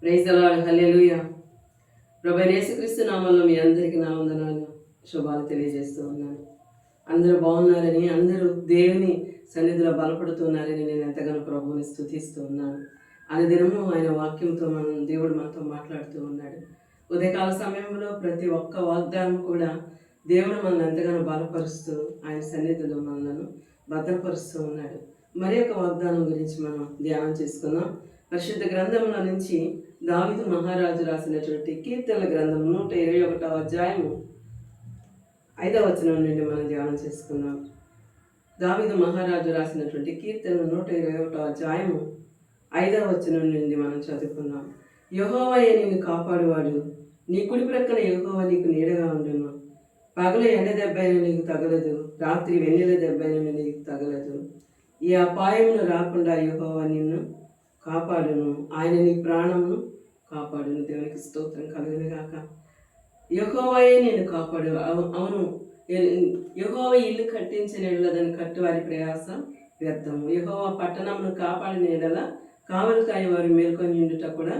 Praise the lord. హల్లెలూయా. ప్రభువైన యేసుక్రీస్తు నామములో మీ అందరికీ నా వందనాలు, శుభాలు తెలియజేస్తూ ఉన్నాను. అందరూ బాగున్నారని, అందరూ దేవుని సన్నిధిలో బలపడుతున్నారని నేను ఎంతగానో ప్రభువుని స్తుతిస్తూ ఉన్నాను. అనుదినము ఆయన వాక్యంతో దేవుడు మనతో మాట్లాడుతూ ఉన్నాడు. ఉదయకాల సమయంలో ప్రతి ఒక్క వాగ్దానం కూడా దేవుడు మనల్ని ఎంతగానో బలపరుస్తూ ఆయన సన్నిధిలో మనలను భద్రపరుస్తూ ఉన్నాడు. మరి ఒక వాగ్దానం గురించి మనం ధ్యానం చేసుకుందాం. పరిశుద్ధ గ్రంథంలో నుంచి దావీదు మహారాజు రాసినటువంటి కీర్తనల గ్రంథం 121వ అధ్యాయము 5వ వచనం నుండి మనం ధ్యానం చేసుకుందాం. దావీదు మహారాజు రాసినటువంటి కీర్తనలు 121వ అధ్యాయము 5వ వచనం నుండి మనం చదువుకుందాం. యెహోవాయే నిన్ను కాపాడువాడు, నీ కుడి ప్రక్కన యెహోవా నీకు నీడగా ఉండును. పగలు ఎండ దెబ్బైన నీకు తగలదు, రాత్రి వెన్నెల దెబ్బైన నీకు తగలదు. ఈ అపాయమును రాకుండా యెహోవా నిన్ను కాపాడును, ఆయన నీ ప్రాణమును కాపాడును. దేవునికి స్తోత్రం కలుగును గాక. యెహోవాయే నేను కాపాడు. అవును, యెహోవా ఇల్లు కట్టించిన దాన్ని కట్టు వారి ప్రయాస వ్యర్థము. యెహోవా పట్టణమును కాపాడిన ఎడల కావలి కాయ వారు మేల్కొని ఉండుట కూడా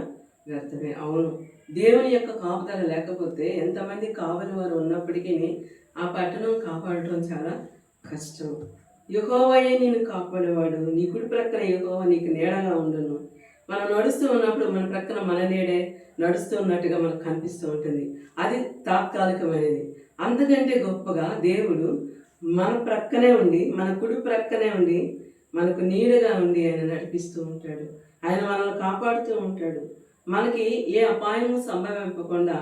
వ్యర్థమే. అవును, దేవుని యొక్క కాపుదల లేకపోతే ఎంతమంది కావలి వారు ఉన్నప్పటికీ ఆ పట్టణం కాపాడటం చాలా కష్టం. యెహోవాయే నేను కాపాడేవాడు, నీ కుడి ప్రక్కన యెహోవా నీకు నీడగా ఉండును. మనం నడుస్తూ ఉన్నప్పుడు మన ప్రక్కన మన నీడే నడుస్తూ ఉన్నట్టుగా మనకు కనిపిస్తూ ఉంటుంది. అది తాత్కాలికమైనది. అంతకంటే గొప్పగా దేవుడు మన ప్రక్కనే ఉండి, మన కుడి ప్రక్కనే ఉండి, మనకు నీడగా ఉండి ఆయన నడిపిస్తూ ఉంటాడు. ఆయన మనల్ని కాపాడుతూ ఉంటాడు. మనకి ఏ అపాయము సంభవింపకుండా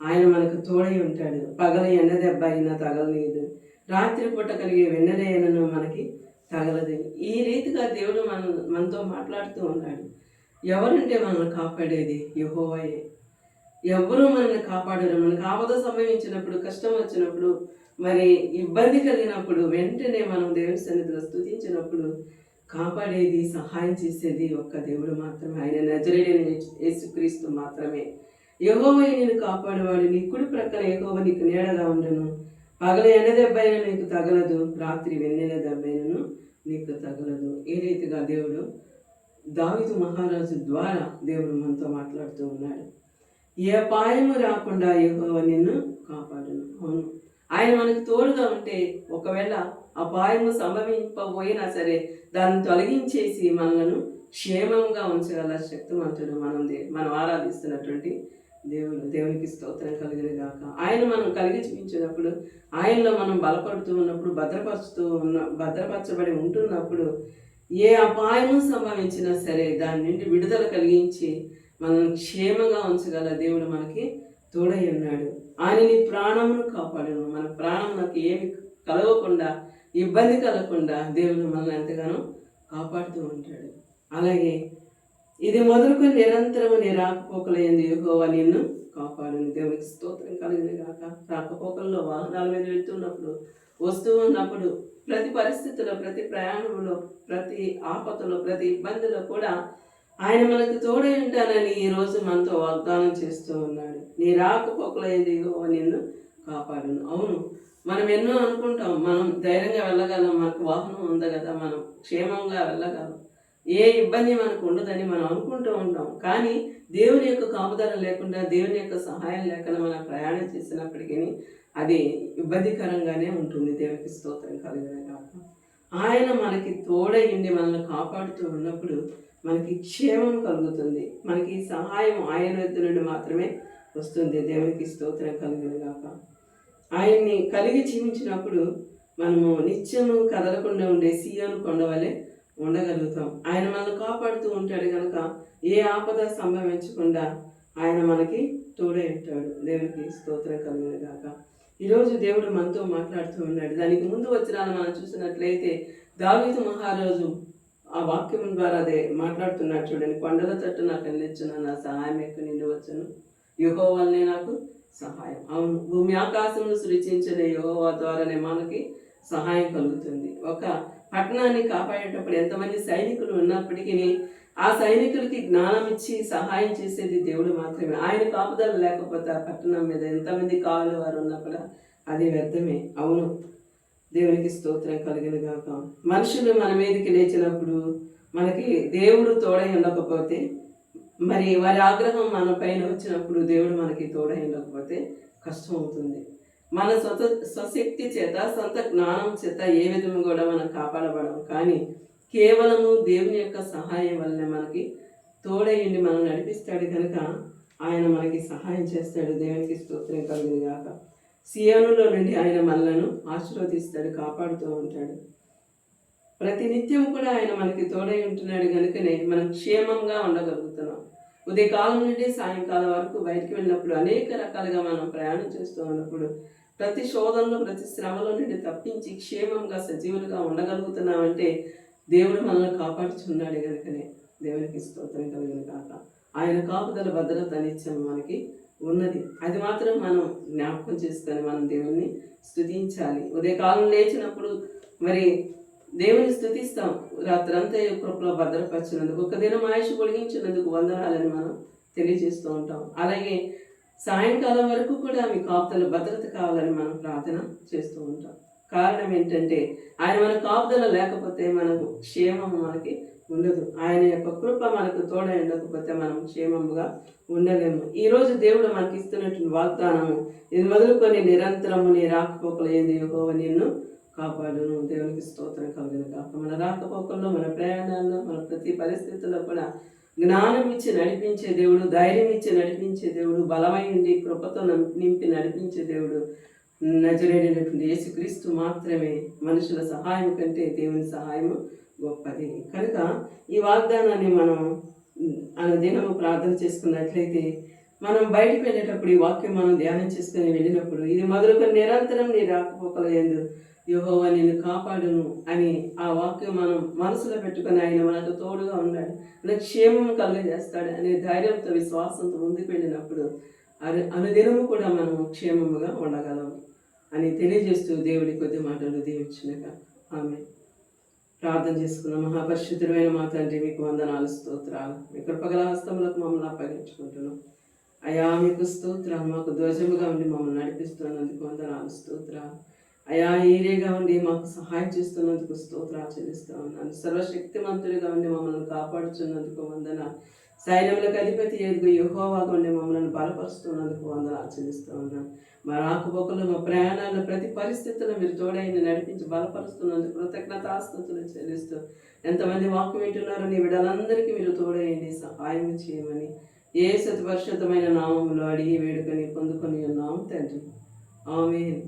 ఆయన మనకు తోడై ఉంటాడు. పగల ఎండ దెబ్బ అయినా తగలలేదు, రాత్రిపూట కలిగే వెన్నెలైనను మనకి తగలదు. ఈ రీతిగా దేవుడు మనతో మాట్లాడుతూ ఉన్నాడు. ఎవరంటే మనల్ని కాపాడేది? యెహోవాయే. ఎవరు మనల్ని కాపాడరు. మనకు ఆపద సంభవించినప్పుడు, కష్టం వచ్చినప్పుడు, మరి ఇబ్బంది కలిగినప్పుడు వెంటనే మనం దేవుని సన్నిధిలో స్తుతించినప్పుడు కాపాడేది, సహాయం చేసేది ఒక్క దేవుడు మాత్రమే. ఆయన నజరేయుడైన యేసుక్రీస్తు మాత్రమే. యెహోవా నిన్ను కాపాడేవాడు, నీ కుడి ప్రక్కన యెహోవా నీకు నీడగా ఉండును. పగల ఎండ దెబ్బైన నీకు తగలదు, రాత్రి వెన్నెల దెబ్బైనను నీకు తగలదు. ఈ రీతిగా దేవుడు దావీదు మహారాజు ద్వారా దేవుడు మనతో మాట్లాడుతూ ఉన్నాడు. ఏ అపాయము రాకుండా యెహోవా నిన్ను కాపాడును. అవును, ఆయన మనకు తోడుగా ఉంటే ఒకవేళ అపాయము సంభవింపబోయినా సరే దాన్ని తొలగించేసి మనలను క్షేమంగా ఉంచగల శక్తివంతుడు మనం ఆరాధిస్తున్నటువంటి దేవుడు. దేవునికి స్తోత్రం కలిగిన గాక. ఆయన మనం కలిగి చూపించినప్పుడు, ఆయనలో మనం బలపడుతూ ఉన్నప్పుడు, భద్రపరచబడి ఉంటున్నప్పుడు ఏ అపాయము సంభవించినా సరే దాని నుండి విడుదల కలిగించి మనం క్షేమంగా ఉంచగల దేవుడు మనకి తోడై ఉన్నాడు. ఆయన నీ ప్రాణమును కాపాడును. మన ప్రాణం మనకి ఏమి కలగకుండా, ఇబ్బంది కలగకుండా దేవుడు మనల్ని ఎంతగానో కాపాడుతూ ఉంటాడు. అలాగే ఇది మొదలుకొని నిరంతరము నీ రాకపోకలయందు యెహోవా నిన్ను కాపాడును. దేవునికి స్తోత్రం కలిగిన గాక. రాకపోకల్లో వాహనాల మీద వెళ్తున్నప్పుడు, వస్తూ ఉన్నప్పుడు, ప్రతి పరిస్థితిలో, ప్రతి ప్రయాణంలో, ప్రతి ఆపదలో, ప్రతి ఇబ్బందిలో కూడా ఆయన మనకు తోడై ఉంటానని ఈరోజు మనతో వాగ్దానం చేస్తూ ఉన్నాడు. నీ రాకపోకలయందు యెహోవా నిన్ను కాపాడును. అవును, మనం ఎన్నో అనుకుంటాం, మనం ధైర్యంగా వెళ్ళగలం, మనకు వాహనం ఉంది కదా, మనం క్షేమంగా వెళ్ళగలం, ఏ ఇబ్బంది మనకు ఉండదని మనం అనుకుంటూ ఉంటాం. కానీ దేవుని యొక్క కాపుదల లేకుండా, దేవుని యొక్క సహాయం లేకుండా మనం ప్రయాణం చేసినప్పటికీ అది ఇబ్బందికరంగానే ఉంటుంది. దేవునికి స్తోత్రం కలిగిన గాక. ఆయన మనకి తోడై ఉండి మనల్ని కాపాడుతూ ఉన్నప్పుడు మనకి క్షేమం కలుగుతుంది. మనకి సహాయం ఆయన వద్ద నుండి మాత్రమే వస్తుంది. దేవునికి స్తోత్రం కలిగిన గాక. ఆయన్ని కలిగి జీవించినప్పుడు మనము నిత్యము కదలకుండా ఉండే సీయోను కొండ వలె ఉండగలుగుతాం. ఆయన మనల్ని కాపాడుతూ ఉంటాడు కనుక ఏ ఆపద సంభవించకుండా ఆయన మనకి తోడై ఉంటాడు. దేవునికి స్తోత్రం కలిగిన గాక. ఈరోజు దేవుడు మనతో మాట్లాడుతూ ఉన్నాడు. దానికి ముందు వచనాలు మనం చూసినట్లయితే దావీదు మహారాజు ఆ వాక్యం ద్వారా అదే మాట్లాడుతున్నాడు. చూడండి, కొండల తట్టు నాకు నిలిచిన నా సహాయం ఎక్కడి నుండి వచ్చును, యెహోవానే నాకు సహాయం. అవును, భూమి ఆకాశమును సృష్టించిన యెహోవా ద్వారానే మనకి సహాయం కలుగుతుంది. ఒక పట్టణాన్ని కాపాడేటప్పుడు ఎంతమంది సైనికులు ఉన్నప్పటికీ ఆ సైనికులకి జ్ఞానం ఇచ్చి సహాయం చేసేది దేవుడు మాత్రమే. ఆయన కాపుదల లేకపోతే ఆ పట్టణం మీద ఎంతమంది కావాలి వారు ఉన్నా కూడా అది వ్యర్థమే. అవును, దేవునికి స్తోత్రం కలిగిన గాక. మనుషులు మన మీదకి లేచినప్పుడు మనకి దేవుడు తోడై ఉండకపోతే మరి వారి ఆగ్రహం మన పైన వచ్చినప్పుడు దేవుడు మనకి తోడై ఉండకపోతే కష్టం అవుతుంది. మన స్వశక్తి చేత, సొంత జ్ఞానం చేత ఏ విధము కూడా మనం కాపాడబడము. కానీ కేవలము దేవుని యొక్క సహాయం వల్లనే మనకి తోడయ్యండి మనం నడిపిస్తాడు కనుక ఆయన మనకి సహాయం చేస్తాడు. దేవునికి స్తోత్రం కలుగును గాక. సియోనులో నుండి ఆయన మనలను ఆశీర్వదిస్తాడు, కాపాడుతూ ఉంటాడు. ప్రతి నిత్యం కూడా ఆయన మనకి తోడై ఉంటున్నాడు కనుకనే మనం క్షేమంగా ఉండగలుగుతున్నాం. ఉదయకాలం నుండి సాయంకాలం వరకు బయటికి వెళ్ళినప్పుడు అనేక రకాలుగా మనం ప్రయాణం చేస్తూ ఉన్నప్పుడు ప్రతి శోధనలో, ప్రతి శ్రమలో నుండి తప్పించి క్షేమంగా సజీవులుగా ఉండగలుగుతున్నామంటే దేవుడు మనల్ని కాపాడుచున్నాడు కనుకనే. దేవునికి స్తోత్రం కలుగును కాక. ఆయన కాపుదల, భద్రత నిత్యం మనకి ఉన్నది. అది మాత్రం మనం జ్ఞాపకం చేసుకొని మనం దేవుణ్ణి స్తుతించాలి. ఉదయకాలం లేచినప్పుడు మరి దేవుని స్తుతిస్తాం. రాత్రంతా కృపలో భద్రపరిచినందుకు, ఒక దినం ఆయుష్ పొడిగించినందుకు వందనాలని మనం తెలియజేస్తూ ఉంటాం. అలాగే సాయంకాలం వరకు కూడా మీ కాపుదల, భద్రత కావాలని మనం ప్రార్థన చేస్తూ ఉంటాం. కారణం ఏంటంటే ఆయన మన కాపుదల లేకపోతే మనకు క్షేమం మనకి ఉండదు. ఆయన యొక్క కృప మనకు తోడై ఉండకపోతే మనం క్షేమముగా ఉండలేము. ఈరోజు దేవుడు మనకి ఇస్తున్నటువంటి వాగ్దానము ఇది మొదలుకొని నిరంతరము నీ రాకపోకలు ఏంది యెహోవా నిన్ను కాపాడును. దేవునికి స్తోత్రం కలుగును కాక. మన రాకపోకల్లో, మన ప్రయాణాల్లో, మన ప్రతి పరిస్థితుల్లో కూడా జ్ఞానం ఇచ్చి నడిపించే దేవుడు, ధైర్యం ఇచ్చి నడిపించే దేవుడు, బలమై ఉండి కృపతో నింపి నడిపించే దేవుడు నజరేయుడైనటువంటి యేసుక్రీస్తు మాత్రమే. మనుషుల సహాయం కంటే దేవుని సహాయము గొప్పది. కనుక ఈ వాగ్దానాన్ని మనం దినము ప్రార్థన చేసుకున్నట్లయితే మనం బయటకు వెళ్ళేటప్పుడు ఈ వాక్యం మనం ధ్యానం చేసుకుని వెళ్ళినప్పుడు ఇది మొదలుకొని నిరంతరం నీ రాకపోకలు యందు యెహోవా నిన్ను కాపాడును అని ఆ వాక్యం మనం మనసులో పెట్టుకొని ఆయన మనకు తోడుగా ఉన్నాడు, మనకు క్షేమం కలుగజేస్తాడు అనే ధైర్యంతో, విశ్వాసంతో ముందుకు వెళ్ళినప్పుడు అనుదినము కూడా మనం క్షేమముగా ఉండగలం అని తెలియజేస్తూ దేవుడి కొద్ది మాటలు దీవించినగా ఆమె ప్రార్థన చేసుకున్న. మహాపరిశుద్ధమైన మా తండ్రి, మీకు వందనాలు, స్తోత్రాలు. మీ కృపగల హస్తములకు మమ్మల్ని అప్పగించుకుంటున్నాం అయా. మీకు స్తోత్రాలు. మాకు ధ్వజముగా ఉండి మమ్మల్ని నడిపిస్తున్నందుకు వందనాలు, స్తోత్రాలు అయా. ఏరేగా ఉండి మాకు సహాయం చేస్తున్నందుకు స్తోత్రాలు చెల్లిస్తూ ఉన్నాను. సర్వశక్తిమంతుడిగా ఉండి మమ్మల్ని కాపాడుచున్నందుకు వందనాలు. సైన్యములకు అధిపతి ఎదుగు యెహోవాగా ఉండి మమ్మల్ని బలపరుస్తున్నందుకు వందనాలు చెల్లిస్తూ ఉన్నాను. మా రాకపోకలు, మా ప్రయాణాల్లో ప్రతి పరిస్థితుల్లో మీరు తోడైన నడిపించి బలపరుస్తున్నందుకు కృతజ్ఞతాస్తుతులు చెల్లిస్తూ, ఎంతమంది వాక్యం వింటున్నారో నీ బిడ్డలందరికీ మీరు తోడైంది సహాయం చేయమని యేసు పరిశుద్ధమైన నామములో అడిగి వేడుకొని పొందుకొని ఉన్నాము తండ్రి. ఆమేన్.